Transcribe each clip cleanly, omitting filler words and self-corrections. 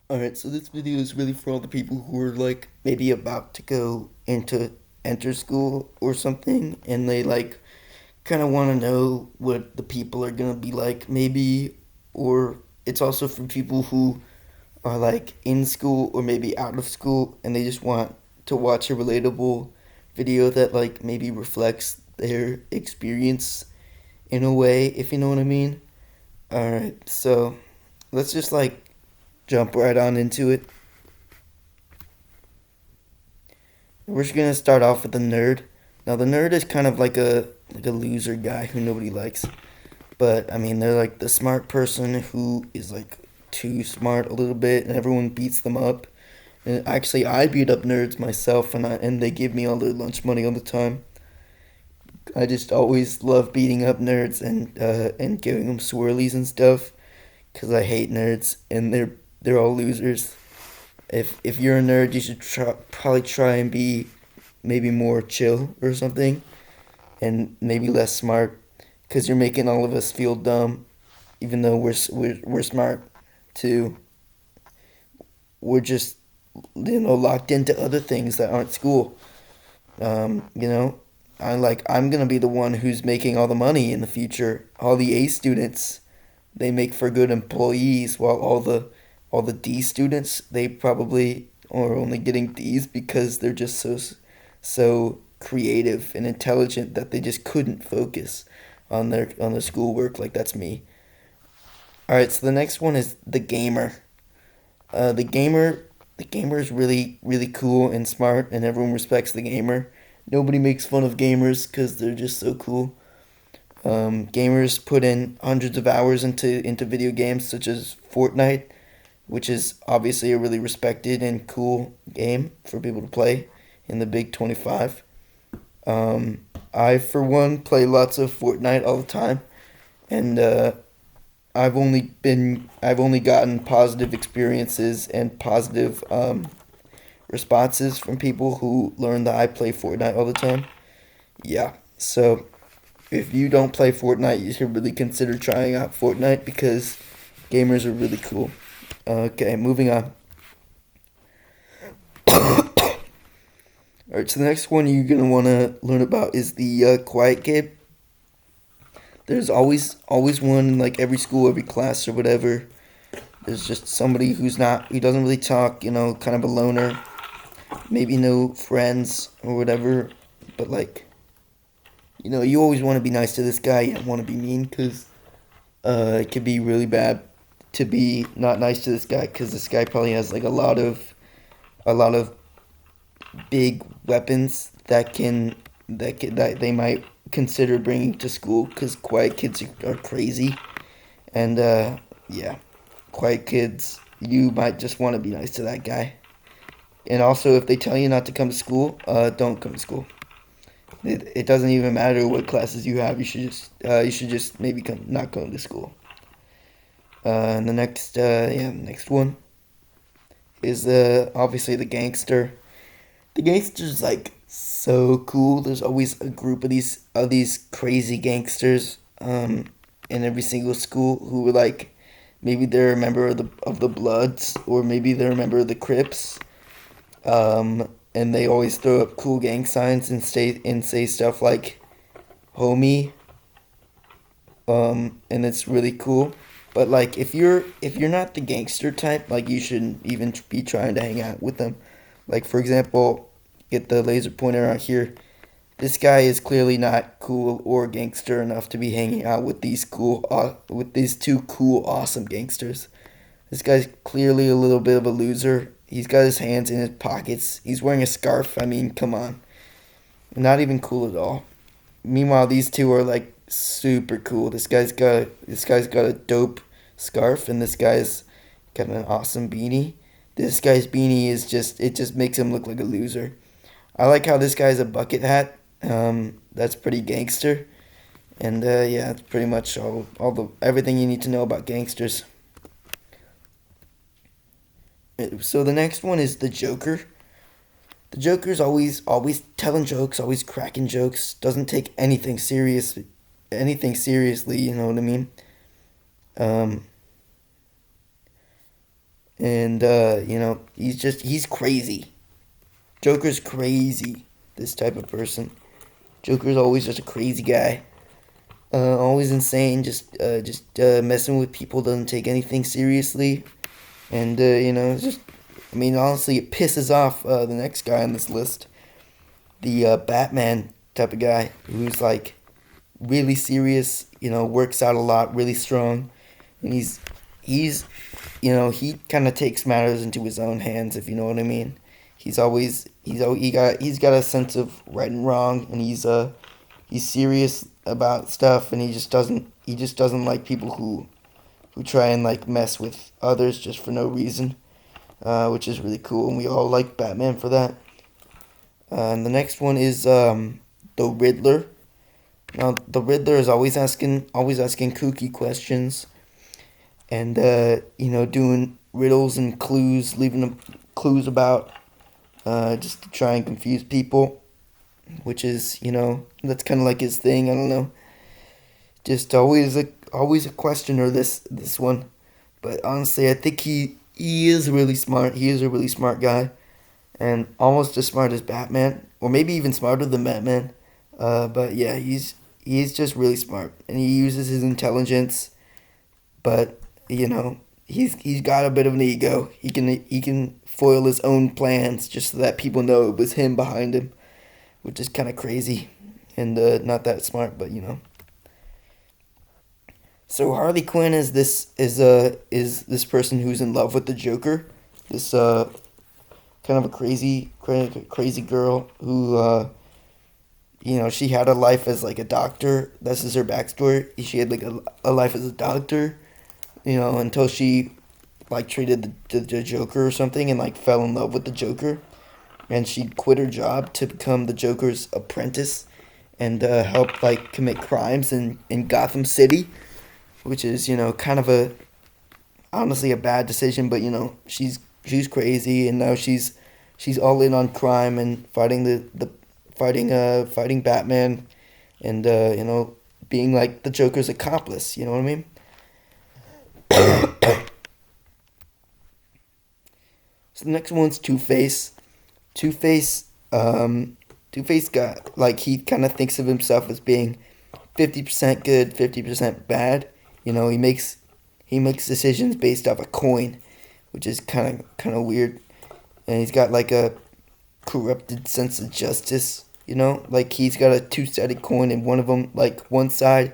Alright, so this video is really for all the people who are like maybe about to go into enter school or something and they like kind of want to know what the people are going to be like maybe, or it's also for people who are like in school or maybe out of school and they just want to watch a relatable video that like maybe reflects their experience in a way, if you know what I mean. Alright, so let's just like jump right on into it. We're just gonna start off with the nerd. Now the nerd is kind of like a loser guy who nobody likes. But I mean they're like the smart person who is like too smart a little bit and everyone beats them up. And actually I beat up nerds myself and they give me all their lunch money all the time. I just always love beating up nerds and giving them swirlies and stuff because I hate nerds and they're all losers. If you're a nerd, you should probably try and be maybe more chill or something, and maybe less smart, because you're making all of us feel dumb, even though we're smart too. We're just locked into other things that aren't school. You know, I'm gonna be the one who's making all the money in the future. All the A students, they make for good employees, while all the D students, they probably are only getting D's because they're just so creative and intelligent that they just couldn't focus on their schoolwork. Like that's me. All right, so the next one is the gamer. The gamer, the gamer is really cool and smart, and everyone respects the gamer. Nobody makes fun of gamers because they're just so cool. Gamers put in hundreds of hours into video games such as Fortnite, which is obviously a really respected and cool game for people to play in the Big 25. I, for one, play lots of Fortnite all the time, and I've only gotten positive experiences and positive responses from people who learn that I play Fortnite all the time. Yeah, so if you don't play Fortnite, you should really consider trying out Fortnite because gamers are really cool. Okay, moving on. All right, so the next one you're gonna want to learn about is the quiet kid. There's always one in like every school, every class or whatever. There's just somebody who doesn't really talk, kind of a loner, maybe no friends or whatever. But like, you always want to be nice to this guy. You don't want to be mean because it could be really bad to be not nice to this guy because this guy probably has like a lot of big weapons that they might consider bringing to school because quiet kids are crazy. And yeah, quiet kids, you might just want to be nice to that guy. And also, if they tell you not to come to school, don't come to school. It doesn't even matter what classes you have. You should just maybe not come to school. And the next one is obviously the gangster. The gangster's like so cool. There's always a group of these crazy gangsters in every single school who are like maybe they're a member of the Bloods or maybe they're a member of the Crips. And they always throw up cool gang signs and say stuff like "homie," and it's really cool. But like if you're not the gangster type, like you shouldn't even be trying to hang out with them. Like for example, get the laser pointer out here. This guy is clearly not cool or gangster enough to be hanging out with with these two cool, awesome gangsters. This guy's clearly a little bit of a loser. He's got his hands in his pockets. He's wearing a scarf. I mean, come on. Not even cool at all. Meanwhile, these two are like super cool. This guy's got a dope scarf, and this guy's got an awesome beanie. This guy's beanie is just it just makes him look like a loser. I like how this guy's a bucket hat. That's pretty gangster. And yeah, that's pretty much all the everything you need to know about gangsters. So the next one is the Joker. The Joker's always telling jokes, always cracking jokes. Doesn't take anything seriously. You know what I mean? Um, and he's crazy. Joker's crazy. This type of person. Joker's always just a crazy guy. Always insane. Just messing with people. Doesn't take anything seriously. And it's just. I mean, honestly, it pisses off the next guy on this list, the Batman type of guy who's like really serious. Works out a lot, really strong, and he's he kind of takes matters into his own hands, if you know what I mean. He's got a sense of right and wrong, and he's serious about stuff, and he just doesn't like people who try and like mess with others just for no reason, which is really cool, and we all like Batman for that. And the next one is the Riddler. Now the Riddler is always asking kooky questions, and doing riddles and clues, leaving them clues about just to try and confuse people, which is that's kind of like his thing. I don't know, just always a questioner. This one, but honestly, I think he is really smart. He is a really smart guy, and almost as smart as Batman, or maybe even smarter than Batman. But yeah, he's just really smart, and he uses his intelligence. But he's got a bit of an ego. He can foil his own plans just so that people know it was him behind him, which is kind of crazy, and not that smart. But so Harley Quinn is this person who's in love with the Joker. This kind of a crazy girl who she had a life as like a doctor. This is her backstory. She had like a life as a doctor, until she like treated the Joker or something, and like fell in love with the Joker, and she quit her job to become the Joker's apprentice, and help like commit crimes in Gotham City, which is kind of a honestly a bad decision, but she's crazy, and now she's all in on crime and fighting the fighting Batman, and being like the Joker's accomplice. You know what I mean? So the next one's Two Face. Two Face, Two Face got like he kind of thinks of himself as being 50% good, 50% bad. He makes decisions based off a coin, which is kind of weird. And he's got like a corrupted sense of justice. Like he's got a two-sided coin, and one of them, like one side,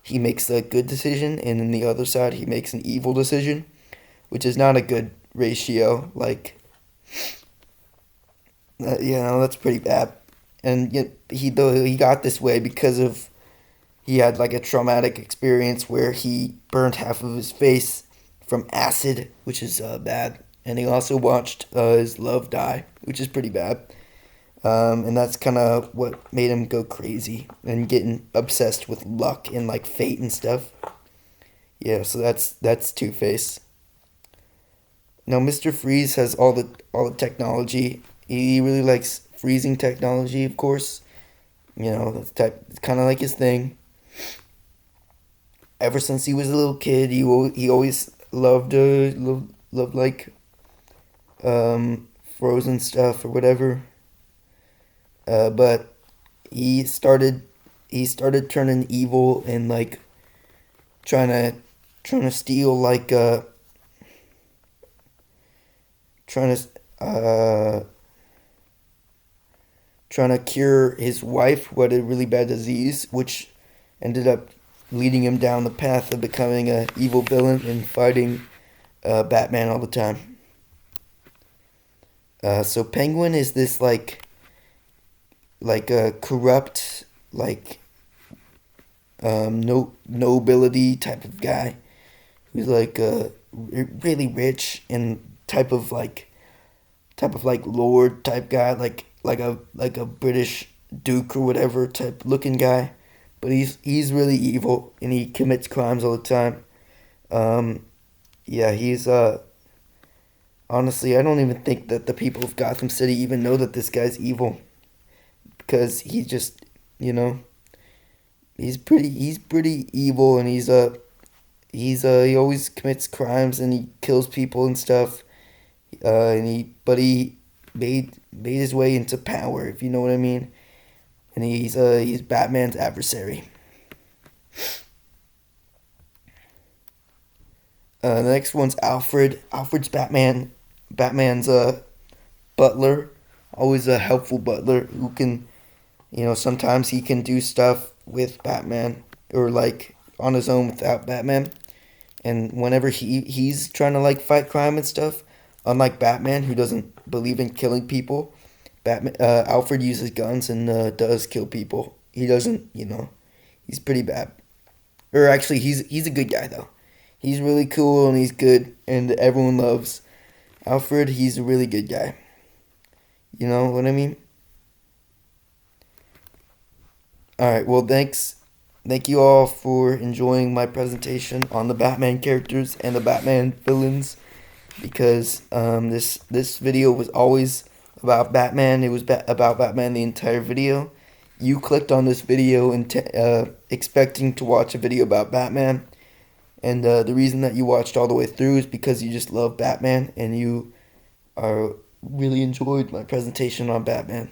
he makes a good decision, and then the other side, he makes an evil decision, which is not a good ratio. Like, that's pretty bad. And he got this way because of he had like a traumatic experience where he burned half of his face from acid, which is bad. And he also watched his love die, which is pretty bad. And that's kind of what made him go crazy and getting obsessed with luck and like fate and stuff. Yeah, so that's Two Face. Now Mr. Freeze has all the technology. He really likes freezing technology, of course. It's kind of like his thing. Ever since he was a little kid, he always loved like frozen stuff or whatever. But he started turning evil and like trying to trying to steal like trying to trying to cure his wife who had a really bad disease, which ended up leading him down the path of becoming a evil villain and fighting Batman all the time. So Penguin is this like a corrupt like no nobility type of guy who's like really rich and type of like lord type guy, like a British duke or whatever type looking guy, but he's really evil and he commits crimes all the time. Um, yeah, he's honestly, I don't even think that the people of Gotham City even know that this guy's evil, because he just you know he's pretty evil, and he always commits crimes and he kills people and stuff. He made his way into power, if you know what I mean. And he's Batman's adversary. The next one's Alfred. Alfred's Batman's butler, always a helpful butler who can, sometimes he can do stuff with Batman or like on his own without Batman. And whenever he's trying to like fight crime and stuff, unlike Batman who doesn't believe in killing people, Alfred uses guns and does kill people. He doesn't, he's pretty bad. Or actually, he's a good guy though. He's really cool and he's good and everyone loves Alfred. He's a really good guy. You know what I mean? All right. Well, thanks. Thank you all for enjoying my presentation on the Batman characters and the Batman villains, because this video was always about Batman. It was about Batman the entire video. You clicked on this video expecting to watch a video about Batman, and the reason that you watched all the way through is because you just love Batman and you really enjoyed my presentation on Batman.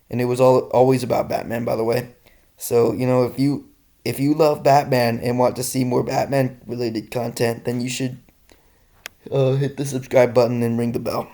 And it was always about Batman, by the way. So if you love Batman and want to see more Batman related content, then you should hit the subscribe button and ring the bell.